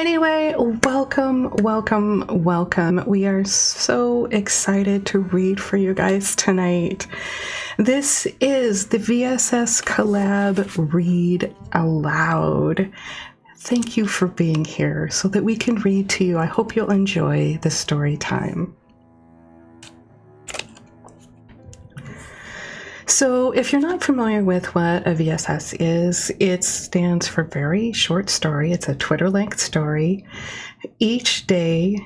Anyway, welcome. We are so excited to read for you guys tonight. This is the vssCollab Read Aloud. Thank you for being here so that we can read to you. I hope you'll enjoy the story time. So if you're not familiar with what a VSS is, it stands for Very Short Story. It's a Twitter-length story. Each day,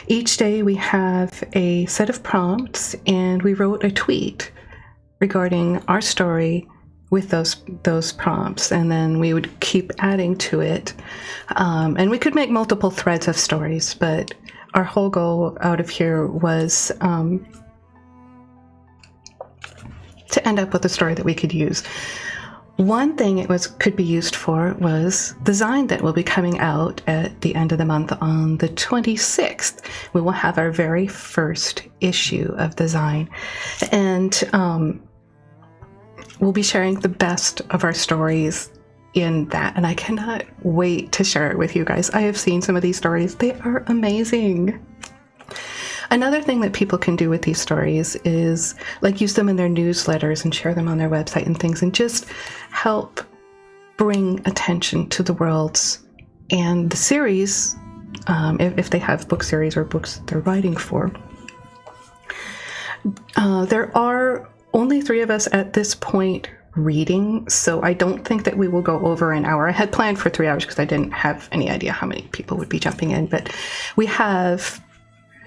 we have a set of prompts, and we wrote a tweet regarding our story with those prompts, and then we would keep adding to it. And we could make multiple threads of stories, but our whole goal out of here was to end up with a story that we could use. One thing it could be used for was the zine that will be coming out at the end of the month on the 26th. We will have our very first issue of the zine, and we'll be sharing the best of our stories in that, and I cannot wait to share it with you guys. I have seen some of these stories. They are amazing. Another thing that people can do with these stories is like use them in their newsletters and share them on their website and things, and just help bring attention to the worlds and the series, if they have book series or books they're writing for. There are only 3 of us at this point reading, so I don't think that we will go over an hour. I had planned for 3 hours because I didn't have any idea how many people would be jumping in, but we have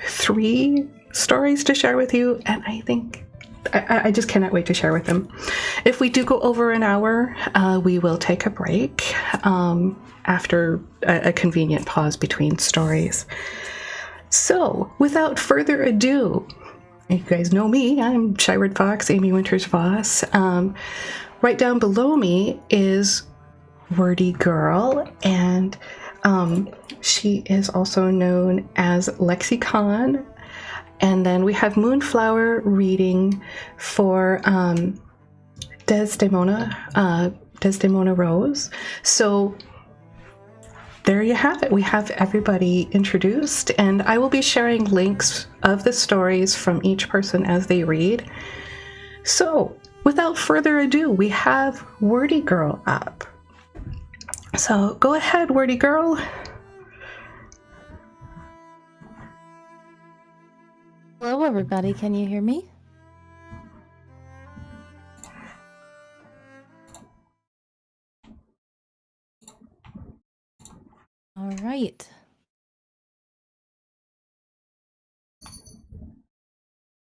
3 stories to share with you, and I think I just cannot wait to share with them. If we do go over an hour, we will take a break after a convenient pause between stories. So without further ado, you guys know me, I'm ShyRedFox, Amy Winters-Voss. Right down below me is Wordy Girl, and she is also known as Lexi. And then we have Moonflower reading for Desdemona Rose. So there you have it. We have everybody introduced, and I will be sharing links of the stories from each person as they read. So without further ado, we have Wordy Girl up. So go ahead, Wordy Girl. Hello, everybody. Can you hear me? All right.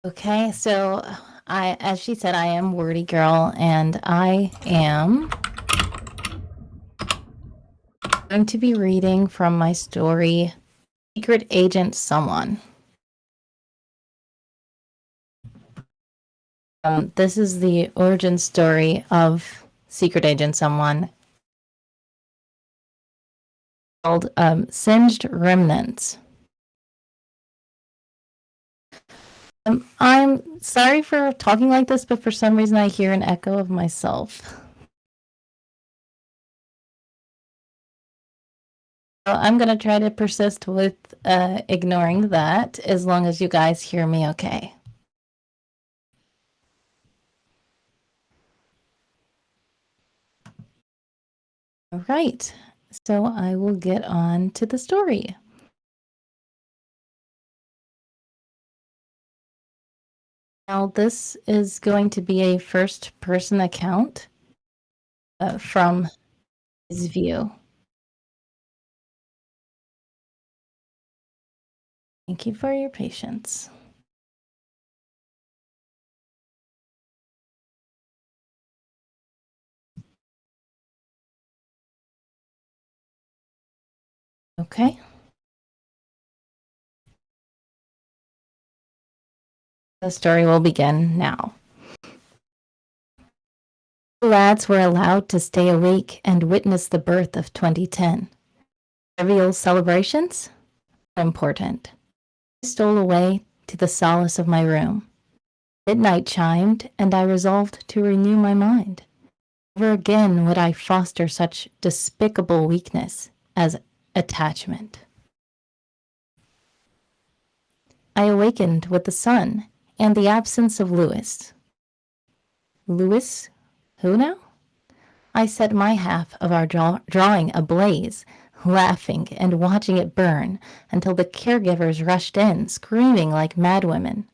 Okay, so as she said, I am Wordy Girl, and I am going to be reading from my story, Secret Agent Someone. This is the origin story of Secret Agent Someone, called Singed Remnants. I'm sorry for talking like this, but for some reason I hear an echo of myself. So I'm going to try to persist with ignoring that as long as you guys hear me okay. All right, so I will get on to the story. Now, this is going to be a first-person account from his view. Thank you for your patience. Okay. The story will begin now. The lads were allowed to stay awake and witness the birth of 2010. Trivial celebrations? Important. I stole away to the solace of my room. Midnight chimed, and I resolved to renew my mind. Never again would I foster such despicable weakness as attachment. I awakened with the sun and the absence of Lewis. Lewis? Who now? I set my half of our drawing ablaze, laughing and watching it burn until the caregivers rushed in, screaming like madwomen.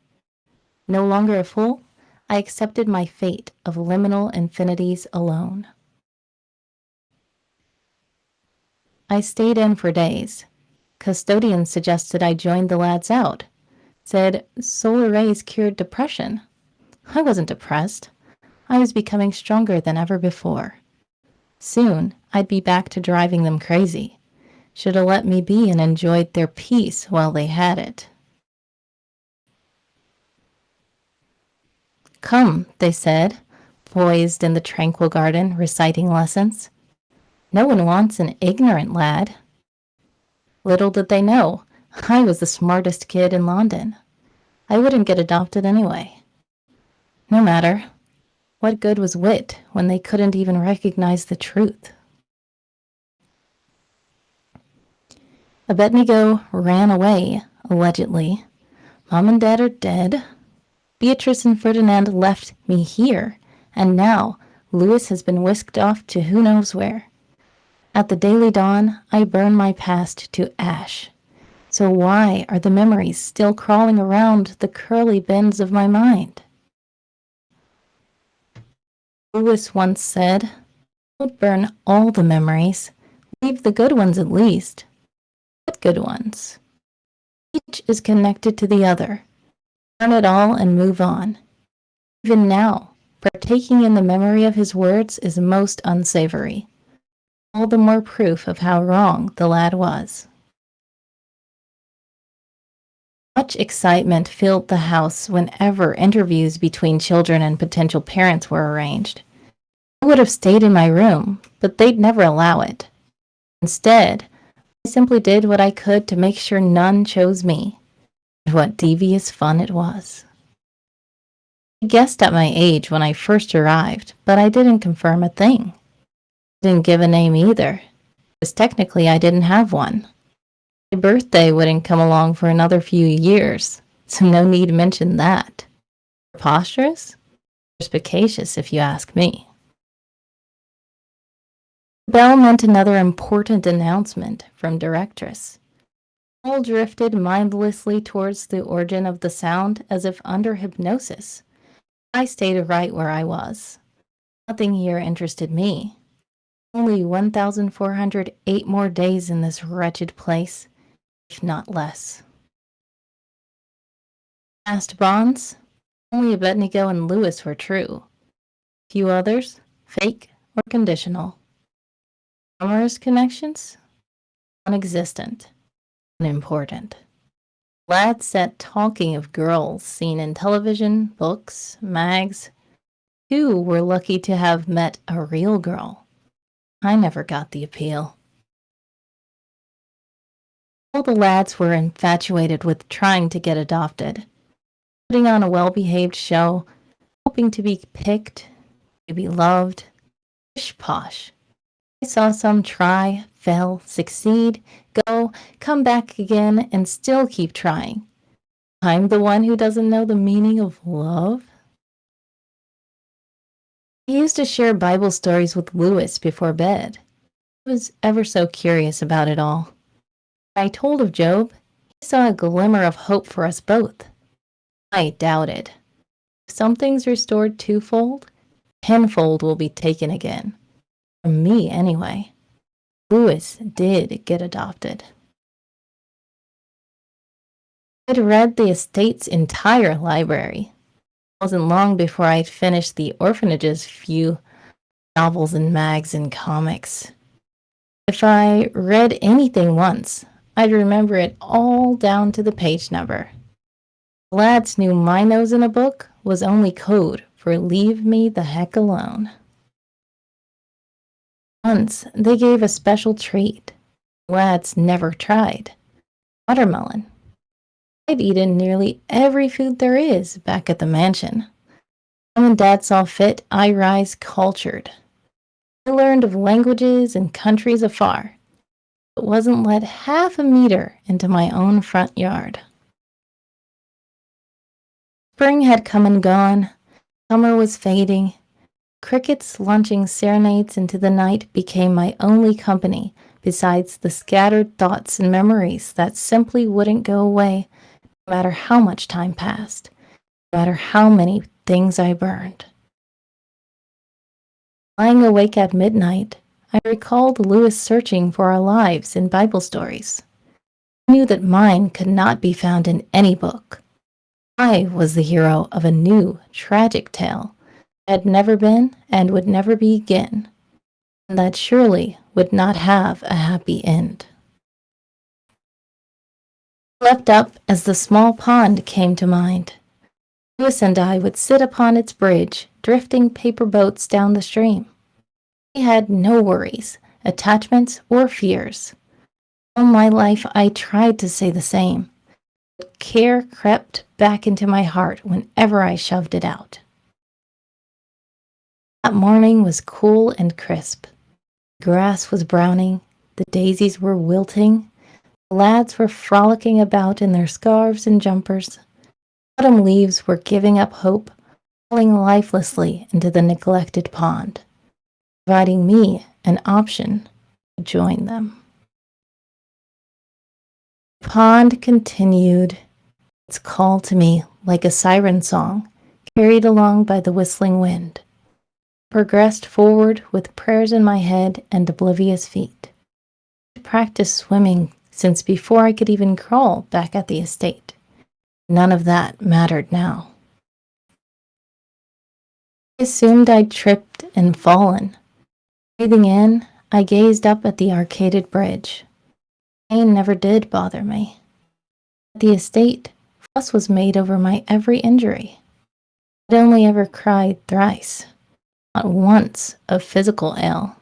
No longer a fool, I accepted my fate of liminal infinities alone. I stayed in for days. Custodians suggested I join the lads out. Said solar rays cured depression. I wasn't depressed. I was becoming stronger than ever before. Soon, I'd be back to driving them crazy. Should have let me be and enjoyed their peace while they had it. Come, they said, poised in the tranquil garden, reciting lessons. No one wants an ignorant lad. Little did they know, I was the smartest kid in London. I wouldn't get adopted anyway. No matter. What good was wit when they couldn't even recognize the truth? Abednego ran away, allegedly. Mom and Dad are dead. Beatrice and Ferdinand left me here, and now Louis has been whisked off to who knows where. At the daily dawn, I burn my past to ash. So why are the memories still crawling around the curly bends of my mind? Louis once said, "Don't burn all the memories. Leave the good ones at least." What good ones? Each is connected to the other. Burn it all and move on. Even now, partaking in the memory of his words is most unsavory. All the more proof of how wrong the lad was. Much excitement filled the house whenever interviews between children and potential parents were arranged. I would have stayed in my room, but they'd never allow it. Instead, I simply did what I could to make sure none chose me. And what devious fun it was. I guessed at my age when I first arrived, but I didn't confirm a thing. I didn't give a name either, because technically I didn't have one. My birthday wouldn't come along for another few years, so no need to mention that. Preposterous? Perspicacious, if you ask me. The bell meant another important announcement from directress. All drifted mindlessly towards the origin of the sound as if under hypnosis. I stayed right where I was. Nothing here interested me. Only 1,408 more days in this wretched place, if not less. Past bonds? Only Abednego and Lewis were true. Few others, fake or conditional. Amorous connections? Non-existent. Unimportant. Lads sat talking of girls seen in television, books, mags. Two were lucky to have met a real girl. I never got the appeal. All the lads were infatuated with trying to get adopted, putting on a well-behaved show, hoping to be picked, to be loved. Pish posh. I saw some try, fail, succeed, go, come back again, and still keep trying. I'm the one who doesn't know the meaning of love? I used to share Bible stories with Lewis before bed. He was ever so curious about it all. When I told of Job, he saw a glimmer of hope for us both. I doubted. If something's restored twofold, tenfold will be taken again. From me, anyway. Lewis did get adopted. I'd read the estate's entire library. It wasn't long before I'd finished the orphanage's few novels and mags and comics. If I read anything once, I'd remember it all down to the page number. The lads knew my nose in a book was only code for leave me the heck alone. Once, they gave a special treat. Lads never tried. Watermelon. I'd eaten nearly every food there is back at the mansion. Mom and Dad saw fit I rise cultured. I learned of languages and countries afar, but wasn't let half a meter into my own front yard. Spring had come and gone, summer was fading. Crickets launching serenades into the night became my only company, besides the scattered thoughts and memories that simply wouldn't go away, no matter how much time passed, no matter how many things I burned. Lying awake at midnight, I recalled Lewis searching for our lives in Bible stories. I knew that mine could not be found in any book. I was the hero of a new, tragic tale that had never been and would never begin, and that surely would not have a happy end. I leapt up as the small pond came to mind. Lewis and I would sit upon its bridge, drifting paper boats down the stream. We had no worries, attachments, or fears. All my life I tried to say the same, but care crept back into my heart whenever I shoved it out. That morning was cool and crisp. The grass was browning, the daisies were wilting, the lads were frolicking about in their scarves and jumpers. Autumn leaves were giving up hope, falling lifelessly into the neglected pond, providing me an option to join them. The pond continued its call to me like a siren song, carried along by the whistling wind. I progressed forward with prayers in my head and oblivious feet. I practiced swimming since before I could even crawl back at the estate. None of that mattered now. I assumed I'd tripped and fallen. Breathing in, I gazed up at the arcaded bridge. Pain never did bother me. At the estate, fuss was made over my every injury. I'd only ever cried thrice, not once of physical ail.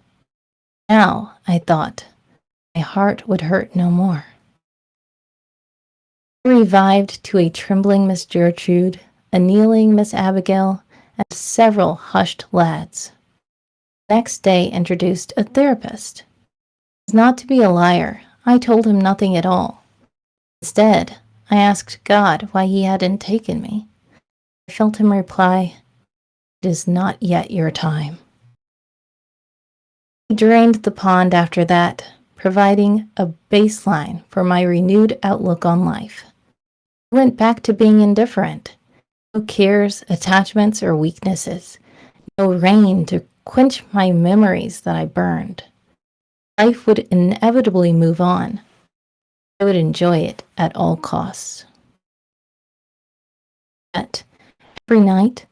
Now, I thought, my heart would hurt no more. I revived to a trembling Miss Gertrude, a kneeling Miss Abigail, and several hushed lads. The next day introduced a therapist. As not to be a liar, I told him nothing at all. Instead, I asked God why he hadn't taken me. I felt him reply, "It is not yet your time." He drained the pond after that, providing a baseline for my renewed outlook on life. I went back to being indifferent. No cares, attachments, or weaknesses. No rain to quench my memories that I burned. Life would inevitably move on. I would enjoy it at all costs. Yet, every night,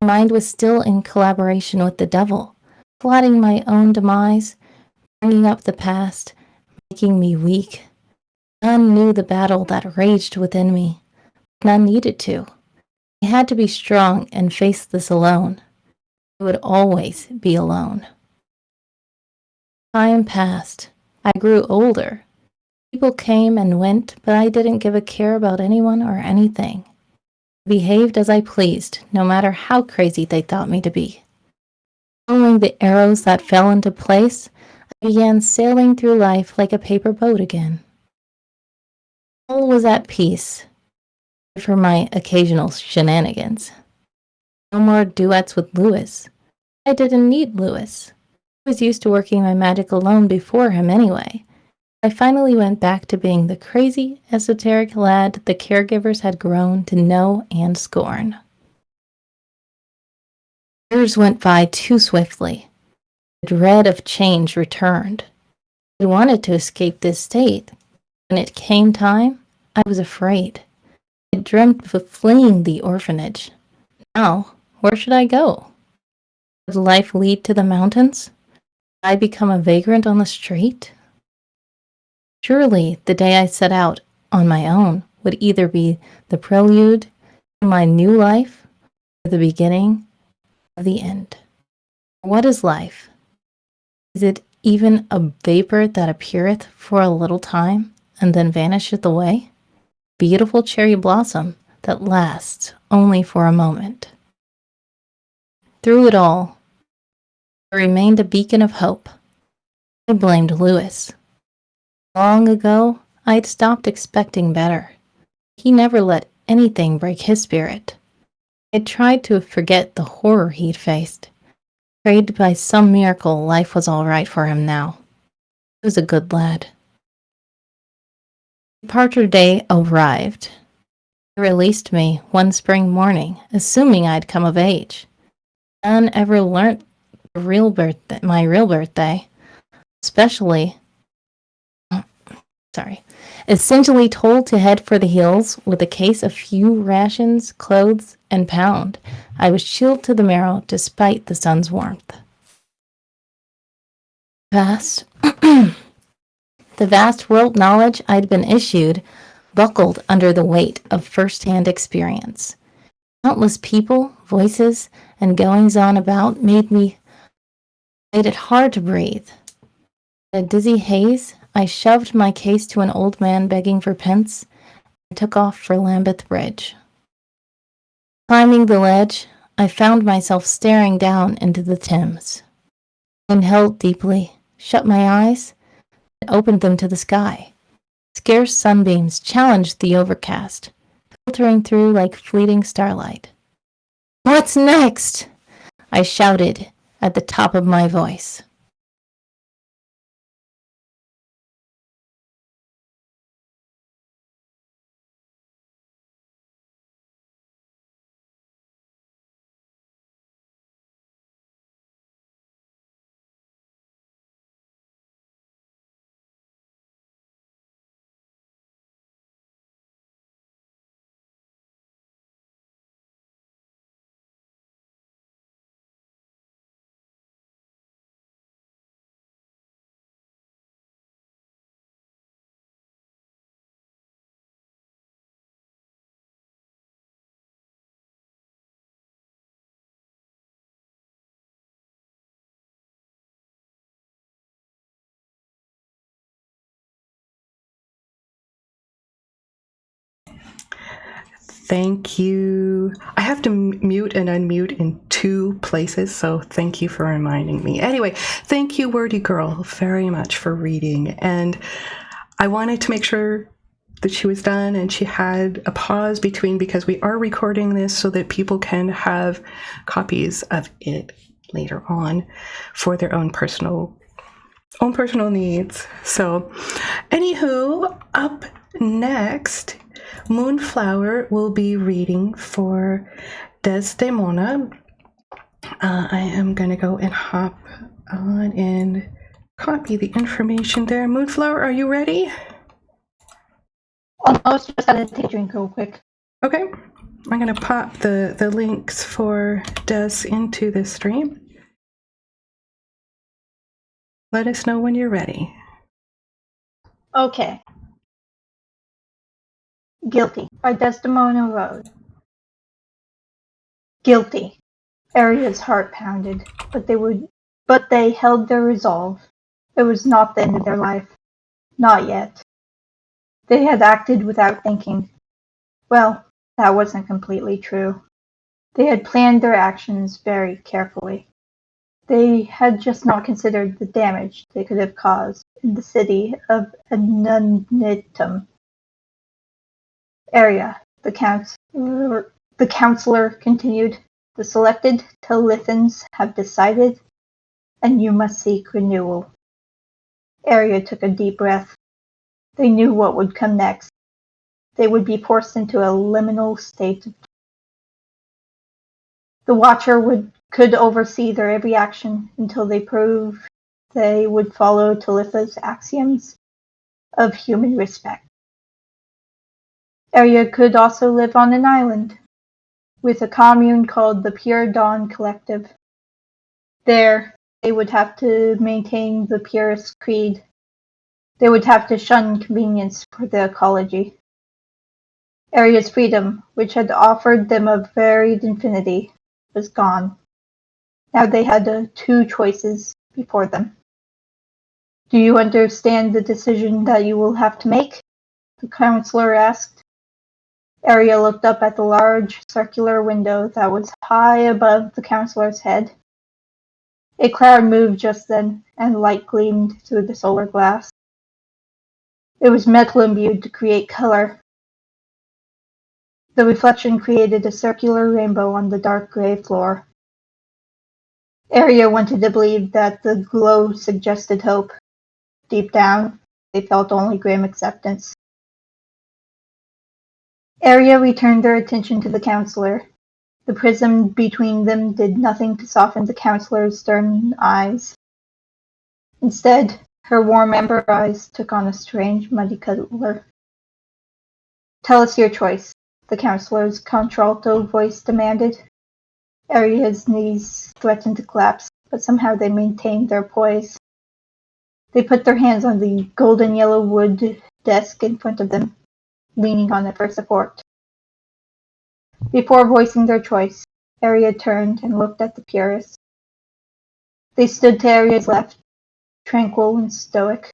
my mind was still in collaboration with the devil, plotting my own demise, bringing up the past, making me weak. None knew the battle that raged within me. None needed to. I had to be strong and face this alone. I would always be alone. Time passed. I grew older. People came and went, but I didn't give a care about anyone or anything. I behaved as I pleased, no matter how crazy they thought me to be. Following the arrows that fell into place, I began sailing through life like a paper boat again. All was at peace, for my occasional shenanigans. No more duets with Lewis. I didn't need Lewis. I was used to working my magic alone before him anyway. I finally went back to being the crazy, esoteric lad the caregivers had grown to know and scorn. Years went by too swiftly. The dread of change returned. I wanted to escape this state. When it came time, I was afraid. I dreamt of fleeing the orphanage. Now, where should I go? Would life lead to the mountains? Would I become a vagrant on the street? Surely the day I set out on my own would either be the prelude to my new life or the beginning of the end. What is life? Is it even a vapor that appeareth for a little time and then vanisheth away? Beautiful cherry blossom that lasts only for a moment. Through it all, I remained a beacon of hope. I blamed Lewis. Long ago, I'd stopped expecting better. He never let anything break his spirit. I tried to forget the horror he'd faced. Prayed by some miracle life was all right for him now. He was a good lad. Departure day arrived. They released me one spring morning, assuming I'd come of age. None ever learnt my real birthday, essentially told to head for the hills with a case of few rations, clothes, and pound. I was chilled to the marrow despite the sun's warmth. The vast world knowledge I'd been issued buckled under the weight of first-hand experience. Countless people, voices, and goings-on about made it hard to breathe. In a dizzy haze, I shoved my case to an old man begging for pence and took off for Lambeth Bridge. Climbing the ledge, I found myself staring down into the Thames. I inhaled deeply, shut my eyes, and opened them to the sky. Scarce sunbeams challenged the overcast, filtering through like fleeting starlight. "What's next?" I shouted at the top of my voice. Thank you. I have to mute and unmute in 2 places, so thank you for reminding me. Anyway, thank you, Wordy Girl, very much for reading. And I wanted to make sure that she was done and she had a pause between, because we are recording this so that people can have copies of it later on for their own personal needs. So, anywho, up next, Moonflower will be reading for Desdemona. I am going to go and hop on and copy the information there. Moonflower, are you ready? Almost, just had to take a drink real quick. Okay. I'm going to pop the links for Des into the stream. Let us know when you're ready. Okay. Guilty by Desdemona Road. Guilty. Aria's heart pounded, but they held their resolve. It was not the end of their life. Not yet. They had acted without thinking. Well, that wasn't completely true. They had planned their actions very carefully. They had just not considered the damage they could have caused in the city of Anunitum. Aria, the counselor continued, the selected Telithans have decided, and you must seek renewal. Aria took a deep breath. They knew what would come next. They would be forced into a liminal state. The Watcher could oversee their every action until they proved they would follow Talitha's axioms of human respect. Aria could also live on an island, with a commune called the Pure Dawn Collective. There, they would have to maintain the purest creed. They would have to shun convenience for the ecology. Aria's freedom, which had offered them a varied infinity, was gone. Now they had 2 choices before them. Do you understand the decision that you will have to make? The counselor asked. Aria looked up at the large circular window that was high above the counselor's head. A cloud moved just then, and light gleamed through the solar glass. It was metal imbued to create color. The reflection created a circular rainbow on the dark gray floor. Arya wanted to believe that the glow suggested hope. Deep down, they felt only grim acceptance. Arya returned their attention to the counselor. The prism between them did nothing to soften the counselor's stern eyes. Instead, her warm amber eyes took on a strange, muddy color. "Tell us your choice," the counselor's contralto voice demanded. Arya's knees threatened to collapse, but somehow they maintained their poise. They put their hands on the golden yellow wood desk in front of them, leaning on it for support. Before voicing their choice, Arya turned and looked at the purists. They stood to Arya's left, tranquil and stoic.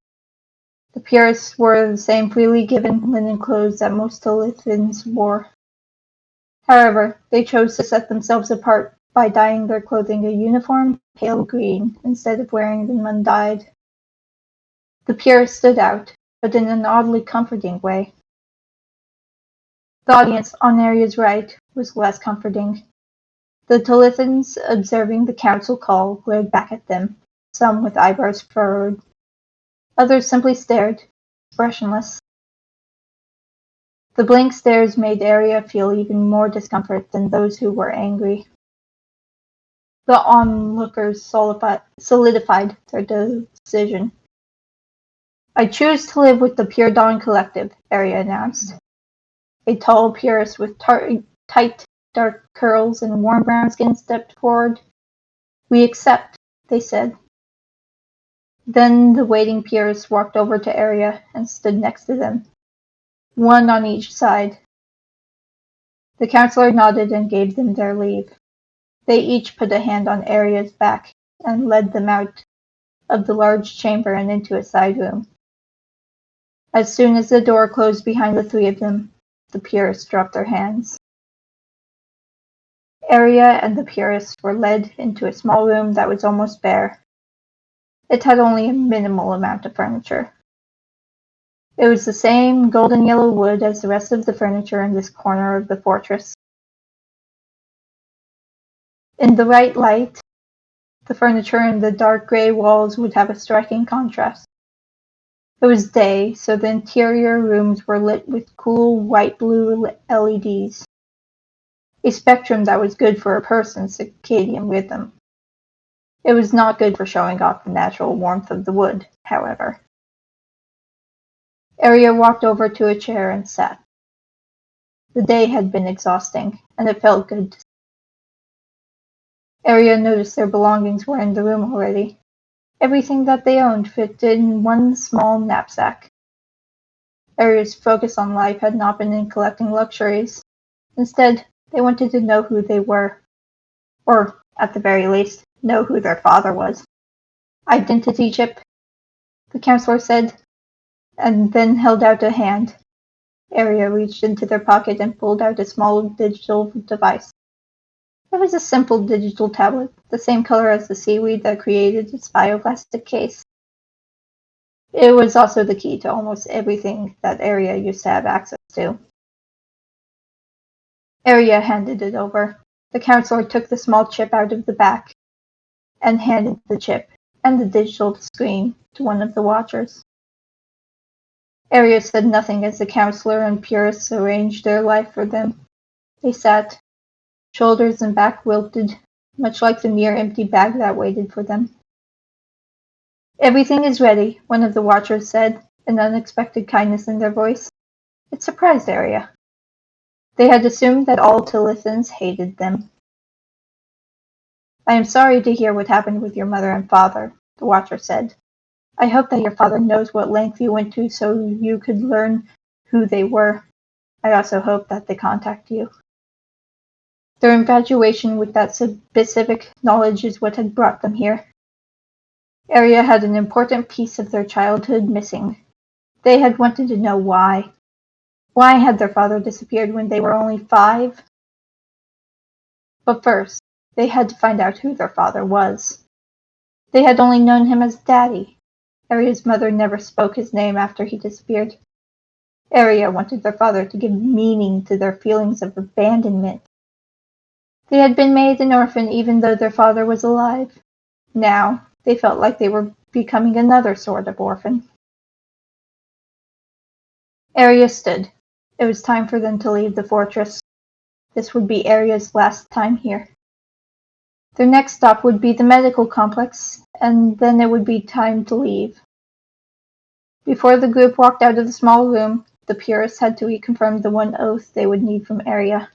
The purists wore the same freely given linen clothes that most Talithans wore. However, they chose to set themselves apart by dyeing their clothing a uniform pale green instead of wearing them undyed. The purists stood out, but in an oddly comforting way. The audience on Arya's right was less comforting. The Talithans, observing the council call, glared back at them, some with eyebrows furrowed. Others simply stared, expressionless. The blank stares made Arya feel even more discomfort than those who were angry. The onlookers solidified their decision. "I choose to live with the Pure Dawn Collective," Arya announced. A tall purist with tight, dark curls and warm brown skin stepped forward. "We accept," they said. Then the waiting purists walked over to Arya and stood next to them, one on each side. The counselor nodded and gave them their leave. They each put a hand on Arya's back and led them out of the large chamber and into a side room. As soon as the door closed behind the three of them, the purists dropped their hands. Arya and the purists were led into a small room that was almost bare. It had only a minimal amount of furniture. It was the same golden yellow wood as the rest of the furniture in this corner of the fortress. In the right light, the furniture and the dark gray walls would have a striking contrast. It was day, so the interior rooms were lit with cool white-blue LEDs, a spectrum that was good for a person's circadian rhythm. It was not good for showing off the natural warmth of the wood, however. Arya walked over to a chair and sat. The day had been exhausting, and it felt good. Arya noticed their belongings were in the room already. Everything that they owned fit in one small knapsack. Arya's focus on life had not been in collecting luxuries. Instead, they wanted to know who they were. Or, at the very least, know who their father was. "Identity chip," the counselor said, and then held out a hand. Arya reached into their pocket and pulled out a small digital device. It was a simple digital tablet, the same color as the seaweed that created its bioplastic case. It was also the key to almost everything that Arya used to have access to. Arya handed it over. The counselor took the small chip out of the back and handed the chip and the digital screen to one of the watchers. Arya said nothing as the counselor and purists arranged their life for them. They sat, shoulders and back wilted, much like the mere empty bag that waited for them. "Everything is ready," one of the watchers said, an unexpected kindness in their voice. It surprised Arya. They had assumed that all Talithans hated them. "I am sorry to hear what happened with your mother and father," the watcher said. "I hope that your father knows what length you went to so you could learn who they were. I also hope that they contact you. Their infatuation with that specific knowledge is what had brought them here." Arya had an important piece of their childhood missing. They had wanted to know why. Why had their father disappeared when they were only 5? But first, they had to find out who their father was. They had only known him as Daddy. Aria's mother never spoke his name after he disappeared. Aria wanted their father to give meaning to their feelings of abandonment. They had been made an orphan even though their father was alive. Now, they felt like they were becoming another sort of orphan. Aria stood. It was time for them to leave the fortress. This would be Aria's last time here. Their next stop would be the medical complex, and then it would be time to leave. Before the group walked out of the small room, the Purists had to reconfirm the one oath they would need from Aria.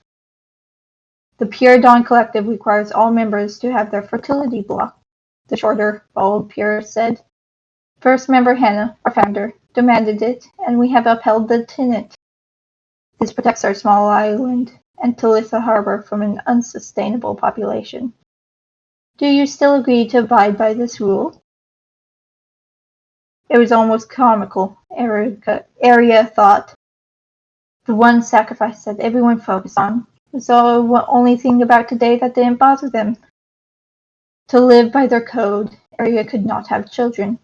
The Pure Dawn Collective requires all members to have their fertility blocked, the shorter, bald Purist said. First member Hannah, our founder, demanded it, and we have upheld the tenet. This protects our small island and Talitha Harbor from an unsustainable population. Do you still agree to abide by this rule? It was almost comical, Aria thought. The one sacrifice that everyone focused on was the only thing about today that didn't bother them. To live by their code, Aria could not have children.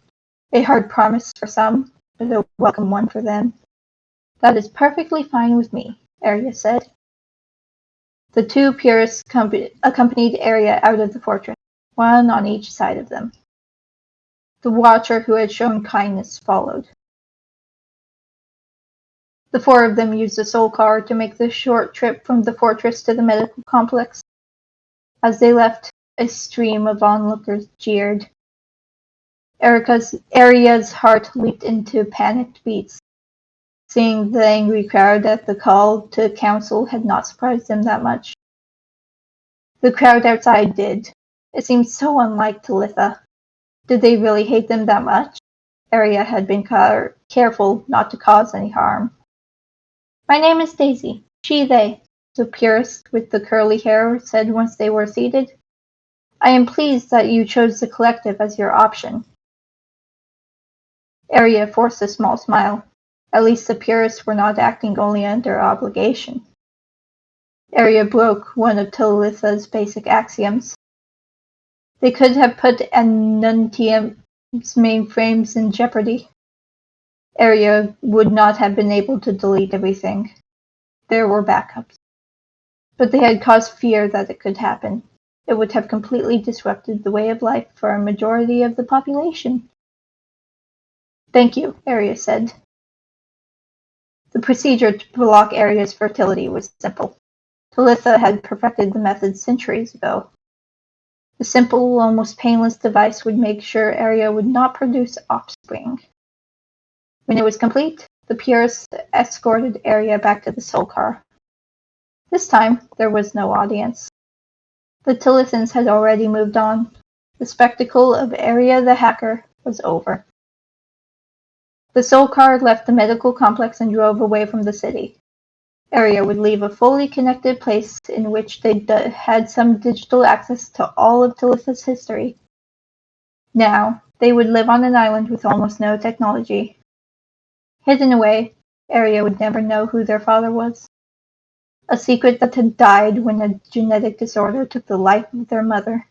A hard promise for some, but a welcome one for them. That is perfectly fine with me, Aria said. The two Purists accompanied Aria out of the fortress, one on each side of them. The Watcher who had shown kindness followed. The four of them used a soul car to make the short trip from the fortress to the medical complex. As they left, a stream of onlookers jeered. Aria's heart leaped into panicked beats. Seeing the angry crowd at the call to council had not surprised them that much. The crowd outside did. It seemed so unlike Talitha. Did they really hate them that much? Aria had been careful not to cause any harm. My name is Daisy. She, they, the Purist with the curly hair said once they were seated. I am pleased that you chose the collective as your option. Aria forced a small smile. At least the Purists were not acting only under obligation. Aria broke one of Talitha's basic axioms. They could have put Anuntium's mainframes in jeopardy. Aria would not have been able to delete everything. There were backups. But they had caused fear that it could happen. It would have completely disrupted the way of life for a majority of the population. Thank you, Aria said. The procedure to block Aria's fertility was simple. Talitha had perfected the method centuries ago. The simple, almost painless device would make sure Aria would not produce offspring. When it was complete, the Purists escorted Aria back to the soul car. This time, there was no audience. The Tillithans had already moved on. The spectacle of Aria the hacker was over. The soul car left the medical complex and drove away from the city. Aria would leave a fully connected place in which they had some digital access to all of Talitha's history. Now, they would live on an island with almost no technology. Hidden away, Aria would never know who their father was. A secret that had died when a genetic disorder took the life of their mother.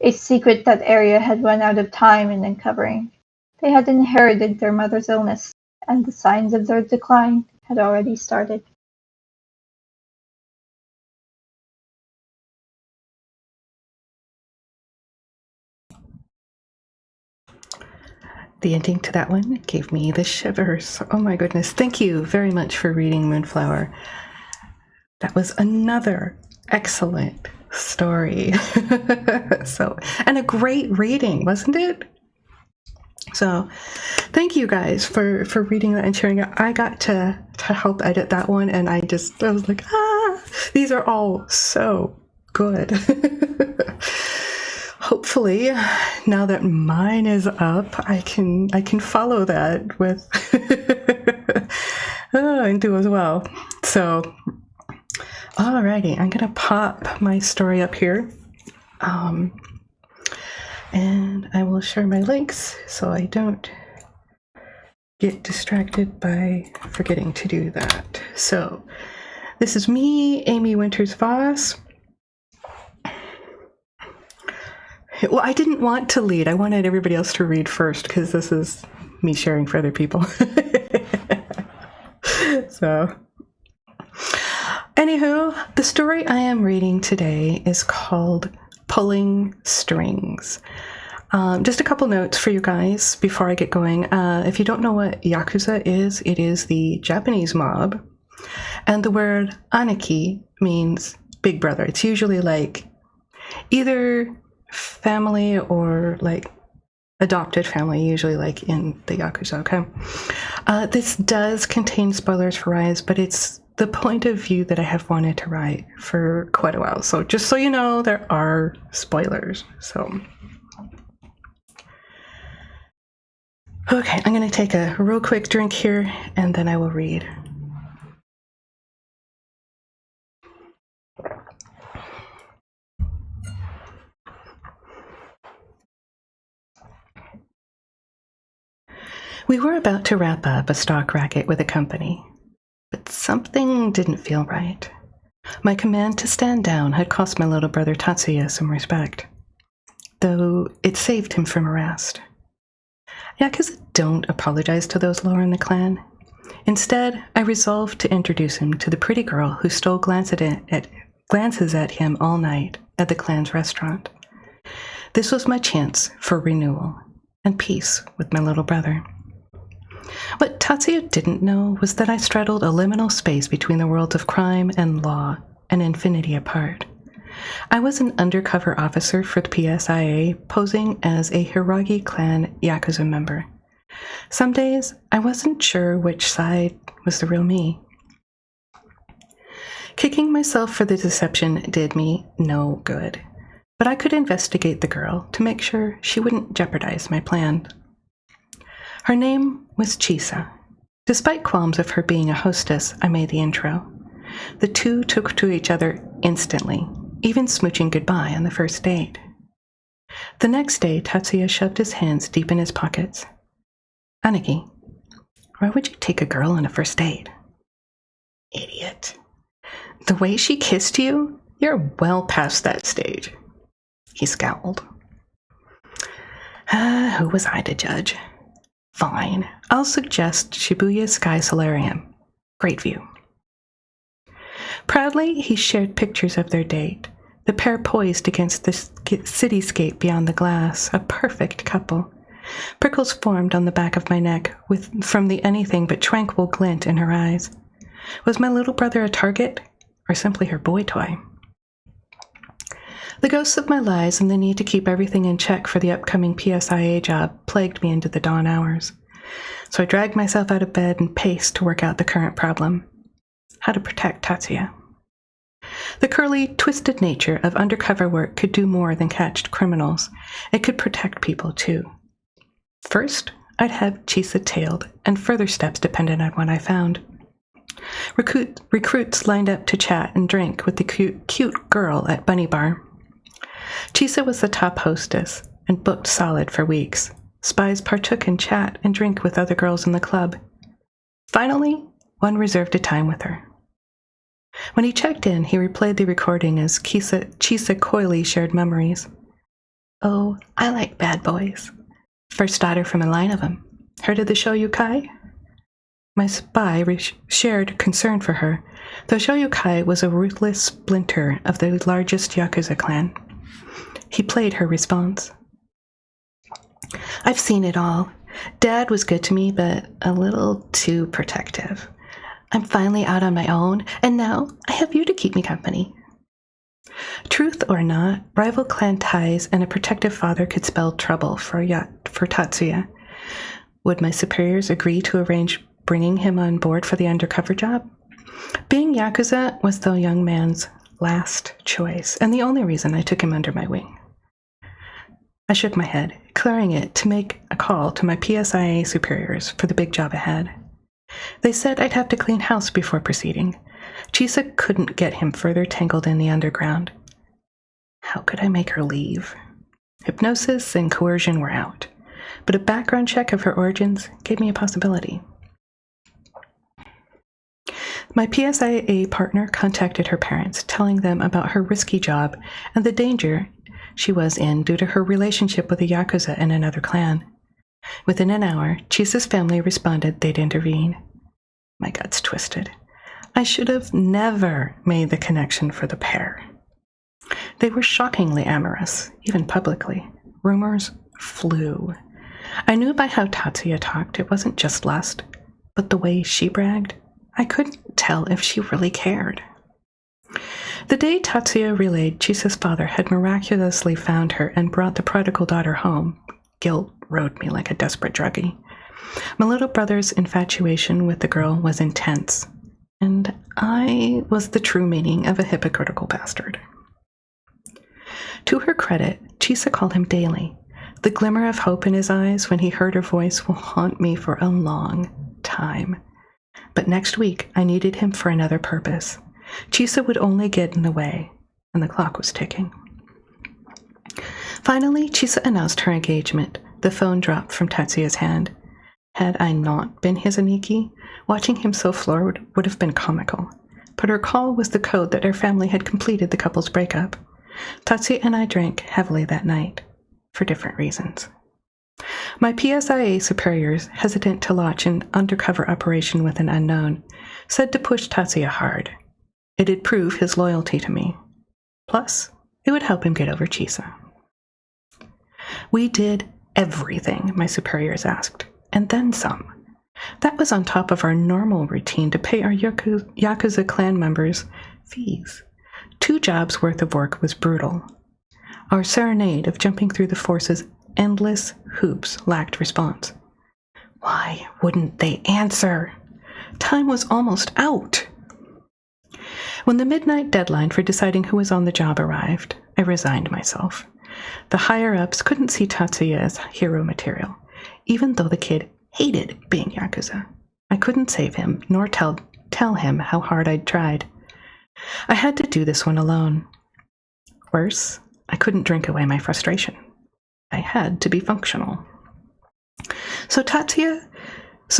A secret that Aria had run out of time in uncovering. They had inherited their mother's illness, and the signs of their decline had already started. The ending to that one gave me the shivers. Oh my goodness. Thank you very much for reading Moonflower. That was another excellent story. And a great reading, wasn't it? So thank you guys for reading that and sharing it. I got to help edit that one, and I was like, these are all so good. Hopefully, now that mine is up, I can follow that with and do as well. So, alrighty, I'm gonna pop my story up here, and I will share my links so I don't get distracted by forgetting to do that. So, this is me, Amy Winters-Voss. Well, I didn't want to lead. I wanted everybody else to read first because this is me sharing for other people. So, anywho, the story I am reading today is called Pulling Strings. Just a couple notes for you guys before I get going. If you don't know what Yakuza is, it is the Japanese mob. And the word aniki means big brother. It's usually like either family or like adopted family, usually like in the Yakuza, okay? This does contain spoilers for Rise, but it's the point of view that I have wanted to write for quite a while. So just so you know, there are spoilers. So, okay, I'm going to take a real quick drink here and then I will read. We were about to wrap up a stock racket with a company, but something didn't feel right. My command to stand down had cost my little brother Tatsuya some respect, though it saved him from arrest. Yakuza don't apologize to those lower in the clan. Instead, I resolved to introduce him to the pretty girl who stole glances at him all night at the clan's restaurant. This was my chance for renewal and peace with my little brother. What Tatsuya didn't know was that I straddled a liminal space between the worlds of crime and law, an infinity apart. I was an undercover officer for the PSIA, posing as a Hiragi clan Yakuza member. Some days, I wasn't sure which side was the real me. Kicking myself for the deception did me no good, but I could investigate the girl to make sure she wouldn't jeopardize my plan. Her name was Chisa. Despite qualms of her being a hostess, I made the intro. The two took to each other instantly, even smooching goodbye on the first date. The next day, Tatsuya shoved his hands deep in his pockets. Aniki, why would you take a girl on a first date? Idiot. The way she kissed you, you're well past that stage. He scowled. Who was I to judge? Fine, I'll suggest Shibuya Sky Solarium. Great view. Proudly, he shared pictures of their date, the pair poised against the cityscape beyond the glass, a perfect couple. Prickles formed on the back of my neck from the anything but tranquil glint in her eyes. Was my little brother a target, or simply her boy toy? The ghosts of my lies and the need to keep everything in check for the upcoming PSIA job plagued me into the dawn hours. So I dragged myself out of bed and paced to work out the current problem: how to protect Tatsuya. The curly, twisted nature of undercover work could do more than catch criminals. It could protect people, too. First, I'd have Chisa tailed, and further steps depended on what I found. Recruits lined up to chat and drink with the cute girl at Bunny Bar. Chisa was the top hostess and booked solid for weeks. Spies partook in chat and drink with other girls in the club. Finally, one reserved a time with her. When he checked in, he replayed the recording as Chisa coyly shared memories. Oh, I like bad boys. First daughter from a line of them. Heard of the Shoyukai? My spy shared concern for her, though Shoyukai was a ruthless splinter of the largest Yakuza clan. He played her response. I've seen it all. Dad was good to me, but a little too protective. I'm finally out on my own, and now I have you to keep me company. Truth or not, rival clan ties and a protective father could spell trouble for Tatsuya. Would my superiors agree to arrange bringing him on board for the undercover job? Being Yakuza was the young man's last choice, and the only reason I took him under my wing. I shook my head, clearing it to make a call to my PSIA superiors for the big job ahead. They said I'd have to clean house before proceeding. Chisa couldn't get him further tangled in the underground. How could I make her leave? Hypnosis and coercion were out, but a background check of her origins gave me a possibility. My PSIA partner contacted her parents, telling them about her risky job and the danger she was in due to her relationship with a Yakuza in another clan. Within an hour, Chisa's family responded they'd intervene. My guts twisted. I should have never made the connection for the pair. They were shockingly amorous, even publicly. Rumors flew. I knew by how Tatsuya talked it wasn't just lust, but the way she bragged, I couldn't tell if she really cared. The day Tatsuya relayed Chisa's father had miraculously found her and brought the prodigal daughter home, guilt rode me like a desperate druggie. My little brother's infatuation with the girl was intense, and I was the true meaning of a hypocritical bastard. To her credit, Chisa called him daily. The glimmer of hope in his eyes when he heard her voice will haunt me for a long time. But next week, I needed him for another purpose. Chisa would only get in the way, and the clock was ticking. Finally, Chisa announced her engagement. The phone dropped from Tatsuya's hand. Had I not been his Aniki, watching him so floored would have been comical. But her call was the code that her family had completed the couple's breakup. Tatsuya and I drank heavily that night, for different reasons. My PSIA superiors, hesitant to launch an undercover operation with an unknown, said to push Tatsuya hard. It'd prove his loyalty to me. Plus, it would help him get over Chisa. We did everything my superiors asked, and then some. That was on top of our normal routine to pay our Yakuza clan members fees. 2 jobs' worth of work was brutal. Our serenade of jumping through the force's endless hoops lacked response. Why wouldn't they answer? Time was almost out. When the midnight deadline for deciding who was on the job arrived, I resigned myself. The higher-ups couldn't see Tatsuya as hero material, even though the kid hated being Yakuza. I couldn't save him, nor tell him how hard I'd tried. I had to do this one alone. Worse, I couldn't drink away my frustration. I had to be functional. So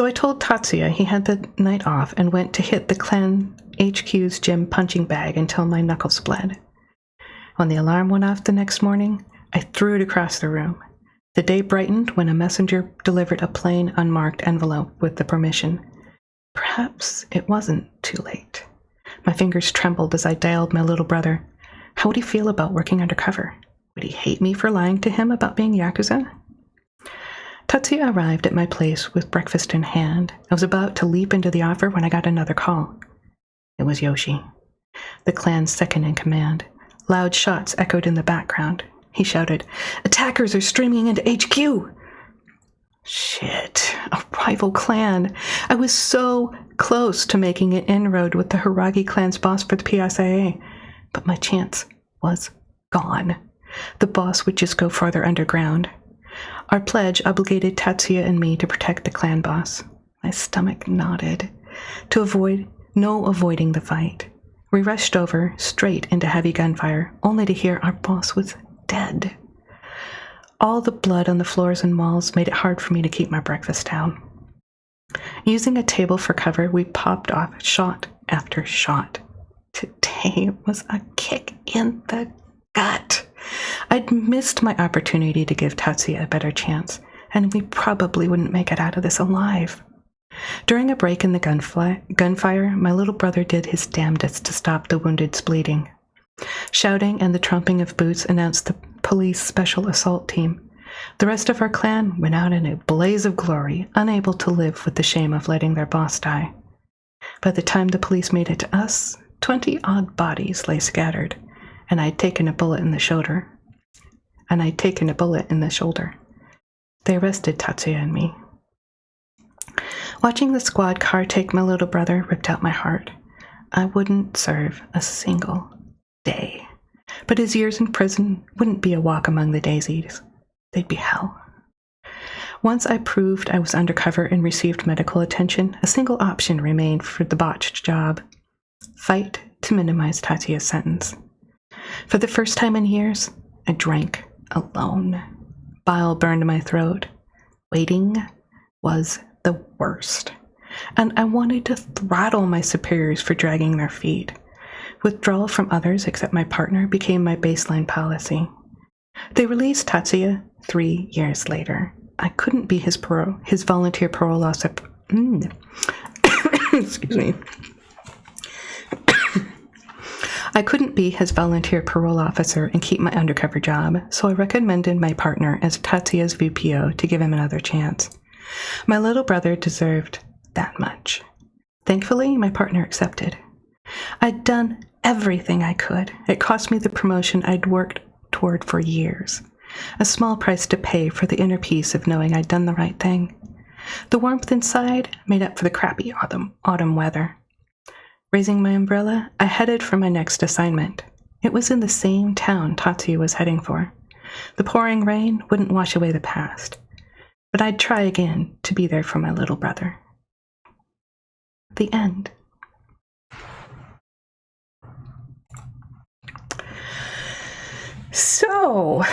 I told Tatsuya he had the night off and went to hit the clan HQ's gym punching bag until my knuckles bled. When the alarm went off the next morning, I threw it across the room. The day brightened when a messenger delivered a plain, unmarked envelope with the permission. Perhaps it wasn't too late. My fingers trembled as I dialed my little brother. How would he feel about working undercover? Would he hate me for lying to him about being Yakuza? Tatsuya arrived at my place with breakfast in hand. I was about to leap into the offer when I got another call. It was Yoshi, the clan's second in command. Loud shots echoed in the background. He shouted, "Attackers are streaming into HQ!" Shit, a rival clan. I was so close to making an inroad with the Hiragi clan's boss for the PSIA, but my chance was gone. The boss would just go farther underground. Our pledge obligated Tatsuya and me to protect the clan boss. My stomach nodded. No avoiding the fight. We rushed over, straight into heavy gunfire, only to hear our boss was dead. All the blood on the floors and walls made it hard for me to keep my breakfast down. Using a table for cover, we popped off shot after shot. Today was a kick in the gut. I'd missed my opportunity to give Tatsuya a better chance, and we probably wouldn't make it out of this alive. During a break in the gunfire, my little brother did his damnedest to stop the wounded's bleeding. Shouting and the trumping of boots announced the police special assault team. The rest of our clan went out in a blaze of glory, unable to live with the shame of letting their boss die. By the time the police made it to us, 20-odd bodies lay scattered, and I'd taken a bullet in the shoulder. They arrested Tatsuya and me. Watching the squad car take my little brother ripped out my heart. I wouldn't serve a single day. But his years in prison wouldn't be a walk among the daisies. They'd be hell. Once I proved I was undercover and received medical attention, a single option remained for the botched job. Fight to minimize Tatsuya's sentence. For the first time in years, I drank alone. Bile burned my throat. Waiting was the worst. And I wanted to throttle my superiors for dragging their feet. Withdrawal from others except my partner became my baseline policy. They released Tatsuya 3 years later. I couldn't be his volunteer parole officer. Excuse me. I couldn't be his volunteer parole officer and keep my undercover job, so I recommended my partner as Tatsuya's VPO to give him another chance. My little brother deserved that much. Thankfully, my partner accepted. I'd done everything I could. It cost me the promotion I'd worked toward for years. A small price to pay for the inner peace of knowing I'd done the right thing. The warmth inside made up for the crappy autumn weather. Raising my umbrella, I headed for my next assignment. It was in the same town Tatsuya was heading for. The pouring rain wouldn't wash away the past, but I'd try again to be there for my little brother. The end. So,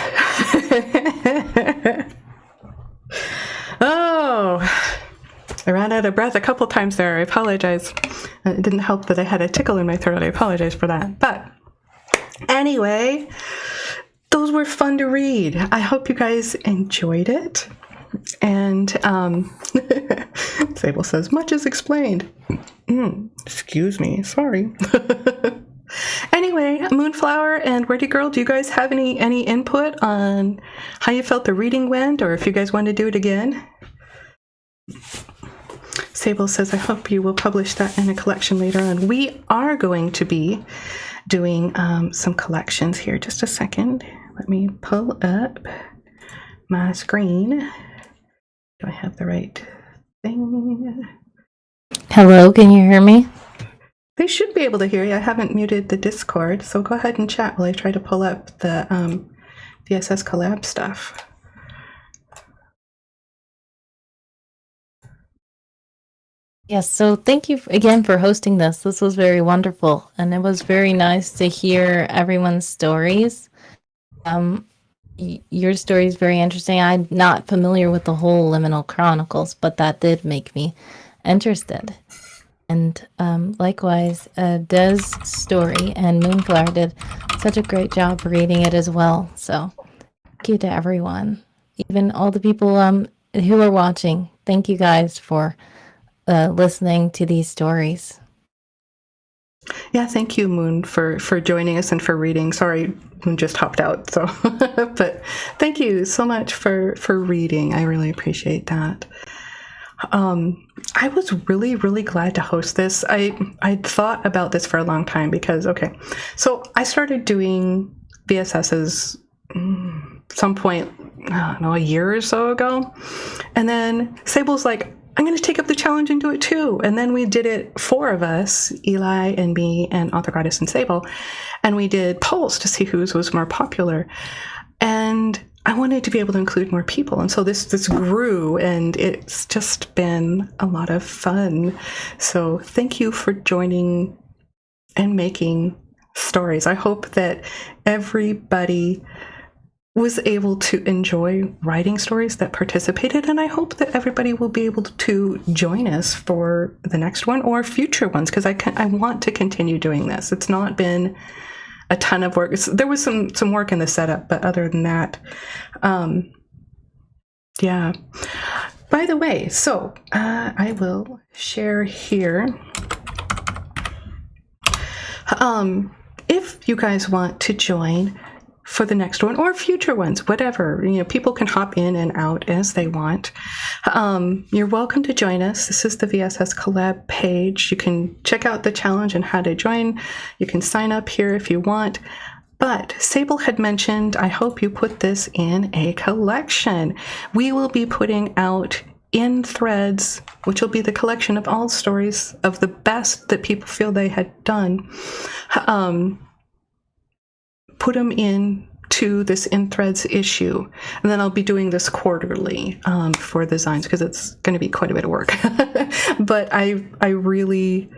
I ran out of breath a couple times there. I apologize. It didn't help that I had a tickle in my throat. I apologize for that. But anyway, those were fun to read. I hope you guys enjoyed it. And Sable says, much is explained. Excuse me. Sorry. Anyway, Moonflower and Wordy Girl, do you guys have any input on how you felt the reading went, or if you guys want to do it again? Sable says, I hope you will publish that in a collection later on. We are going to be doing some collections here. Just a second. Let me pull up my screen. Do I have the right thing? Hello, can you hear me? They should be able to hear you. I haven't muted the Discord, so go ahead and chat while I try to pull up the vssCollab stuff. Yes, so thank you again for hosting this. This was very wonderful, and it was very nice to hear everyone's stories. Your story is very interesting. I'm not familiar with the whole Liminal Chronicles, but that did make me interested. And likewise, Des' story and Moonflower did such a great job reading it as well. So thank you to everyone, even all the people who are watching. Thank you guys for listening to these stories. Yeah, thank you, Moon, for joining us and for reading. Sorry, Moon just hopped out. So, but thank you so much for reading. I really appreciate that. I was really, really glad to host this. I'd thought about this for a long time because, so I started doing VSS's some point, I don't know, a year or so ago. And then Sable's like, I'm going to take up the challenge and do it too. And then we did it, 4 of us, Eli and me and Author Goddess and Sable. And we did polls to see whose was more popular. And I wanted to be able to include more people. And so this grew, and it's just been a lot of fun. So thank you for joining and making stories. I hope that everybody was able to enjoy writing stories that participated, and I hope that everybody will be able to join us for the next one or future ones, because I want to continue doing this. It's not been a ton of work. There was some work in the setup, but other than that, yeah. By the way, so I will share here. If you guys want to join for the next one or future ones, whatever, people can hop in and out as they want. You're welcome to join us. This is the vssCollab page. You can check out the challenge and how to join. You can sign up here if you want. But Sable had mentioned, I hope you put this in a collection. We will be putting out in Threads, which will be the collection of all stories of the best that people feel they had done. Put them in to this in Threads issue, and then I'll be doing this quarterly for the zines, because it's going to be quite a bit of work. But I really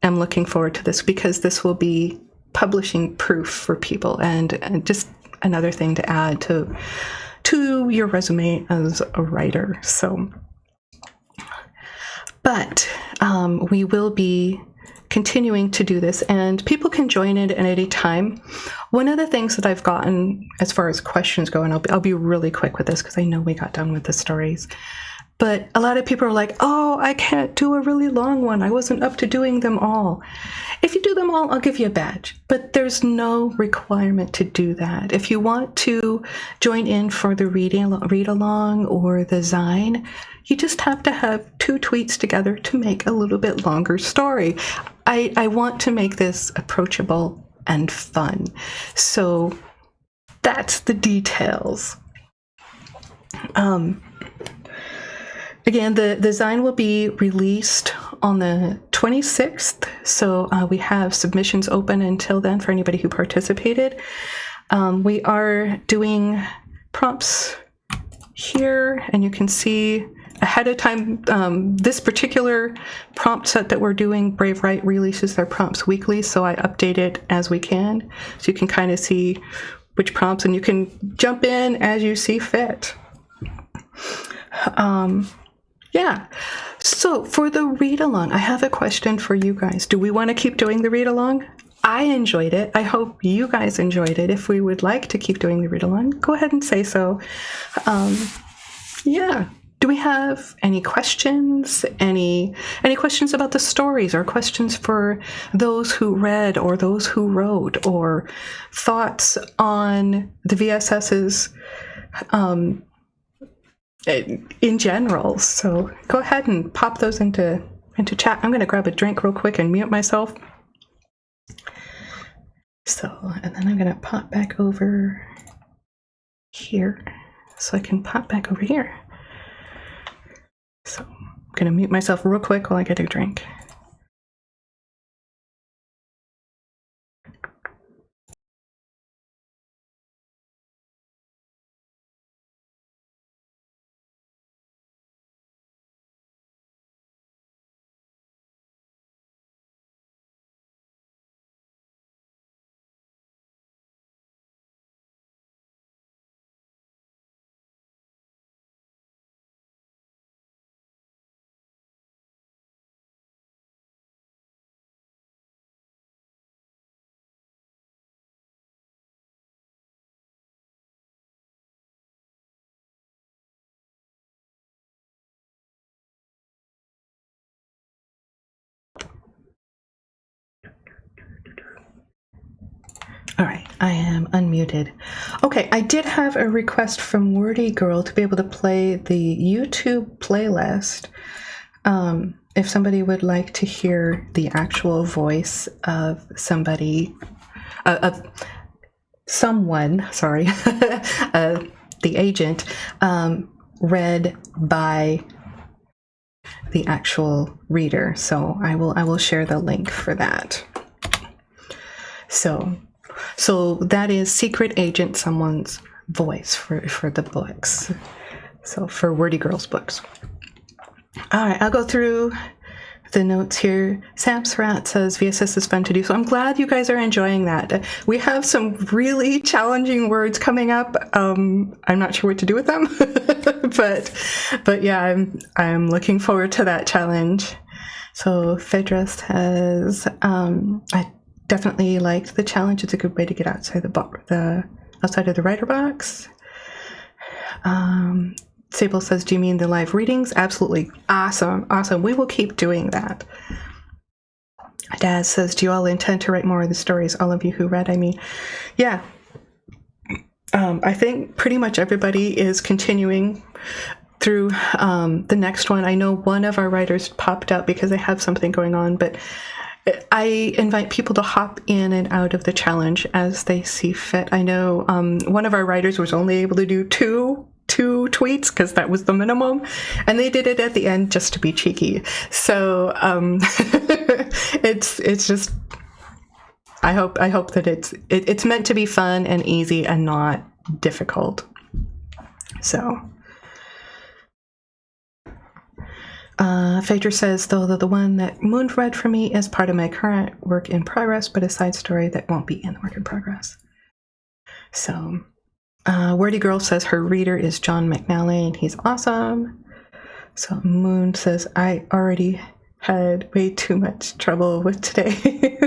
am looking forward to this, because this will be publishing proof for people, and just another thing to add to your resume as a writer. So, but we will be continuing to do this, and people can join in at any time. One of the things that I've gotten as far as questions go, and I'll be really quick with this because I know we got done with the stories, but a lot of people are like, oh, I can't do a really long one. I wasn't up to doing them all. If you do them all, I'll give you a badge, but there's no requirement to do that. If you want to join in for the read along or the Zine, you just have to have 2 tweets together to make a little bit longer story. I want to make this approachable and fun. So that's the details. Again, the Zine will be released on the 26th, so we have submissions open until then for anybody who participated. We are doing prompts here, and you can see ahead of time, this particular prompt set that we're doing, Brave Right releases their prompts weekly, so I update it as we can, so you can kind of see which prompts, and you can jump in as you see fit. Yeah, so for the read-along, I have a question for you guys. Do we want to keep doing the read-along? I enjoyed it. I hope you guys enjoyed it. If we would like to keep doing the read-along, go ahead and say so. Yeah. Do we have any questions? Any questions about the stories, or questions for those who read or those who wrote, or thoughts on the VSS's in general? So go ahead and pop those into chat. I'm going to grab a drink real quick and mute myself. So, and then I'm going to pop back over here so I can pop back over here. So I'm going to mute myself real quick while I get a drink. All right, I am unmuted. Okay, I did have a request from Wordy Girl to be able to play the YouTube playlist. If somebody would like to hear the actual voice of somebody, someone, sorry, the agent, read by the actual reader. So I will share the link for that. So that is Secret Agent, someone's voice for the books. So for Wordy Girl's books. All right, I'll go through the notes here. Sam Surratt says VSS is fun to do, so I'm glad you guys are enjoying that. We have some really challenging words coming up. I'm not sure what to do with them, but yeah, I'm looking forward to that challenge. So Phaedra says, I definitely liked the challenge. It's a good way to get outside outside of the writer box. Sable says, do you mean the live readings? Absolutely. Awesome. We will keep doing that. Daz says, do you all intend to write more of the stories? All of you who read, I mean. Yeah. I think pretty much everybody is continuing through the next one. I know one of our writers popped out because they have something going on, but I invite people to hop in and out of the challenge as they see fit. I know one of our writers was only able to do two tweets because that was the minimum, and they did it at the end just to be cheeky. So it's just, I hope that it's meant to be fun and easy and not difficult. So Phaedra says, though the one that Moon read for me is part of my current work in progress, but a side story that won't be in the work in progress. So Wordy Girl says her reader is John McNally and he's awesome. So Moon says, I already had way too much trouble with today.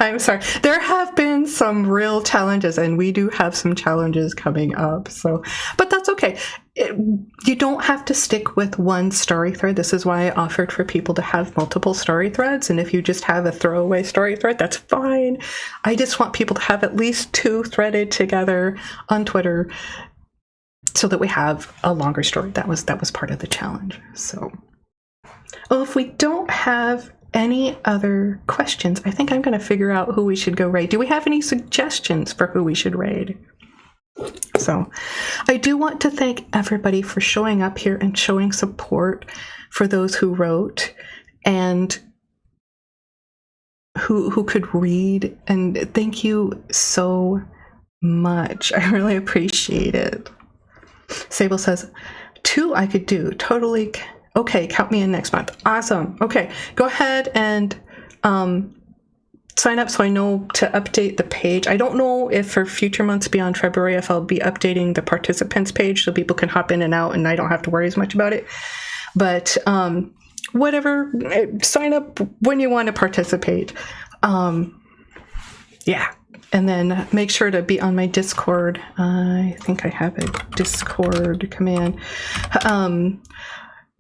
I'm sorry. There have been some real challenges, and we do have some challenges coming up. So, but that's okay. You don't have to stick with one story thread. This is why I offered for people to have multiple story threads. And if you just have a throwaway story thread, that's fine. I just want people to have at least 2 threaded together on Twitter so that we have a longer story. That was part of the challenge. So, well, if we don't have any other questions, I think I'm going to figure out who we should go raid. Do we have any suggestions for who we should raid? So I do want to thank everybody for showing up here and showing support for those who wrote and who could read. And thank you so much. I really appreciate it. Sable says, 2 I could do. Totally. Okay, count me in next month. Awesome. Okay, go ahead and sign up so I know to update the page. I don't know if for future months beyond February, if I'll be updating the participants page so people can hop in and out and I don't have to worry as much about it. But whatever, sign up when you want to participate. Yeah. And then make sure to be on my Discord. I think I have a Discord command.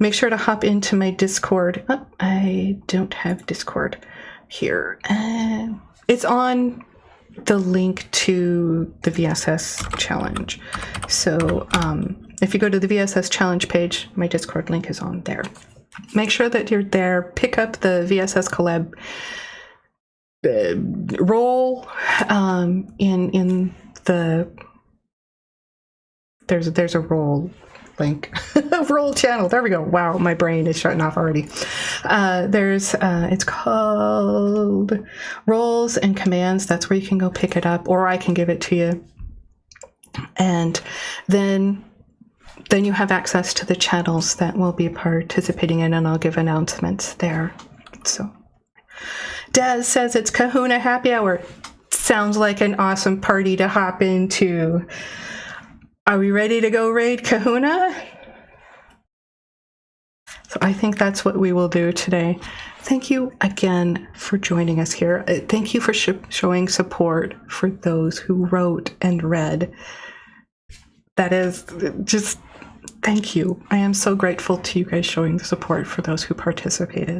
Make sure to hop into my Discord. Oh, I don't have Discord here. It's on the link to the VSS challenge. So if you go to the VSS challenge page, my Discord link is on there. Make sure that you're there. Pick up the vssCollab role in the there's a role link role channel. There we go. Wow, my brain is shutting off already. It's called roles and commands. That's where you can go pick it up, or I can give it to you, and then you have access to the channels that we'll be participating in, and I'll give announcements there. So Des says it's Kahuna Happy Hour. Sounds like an awesome party to hop into. Are we ready to go raid Kahuna? So I think that's what we will do today. Thank you again for joining us here. Thank you for showing support for those who wrote and read. That is just, thank you. I am so grateful to you guys showing the support for those who participated.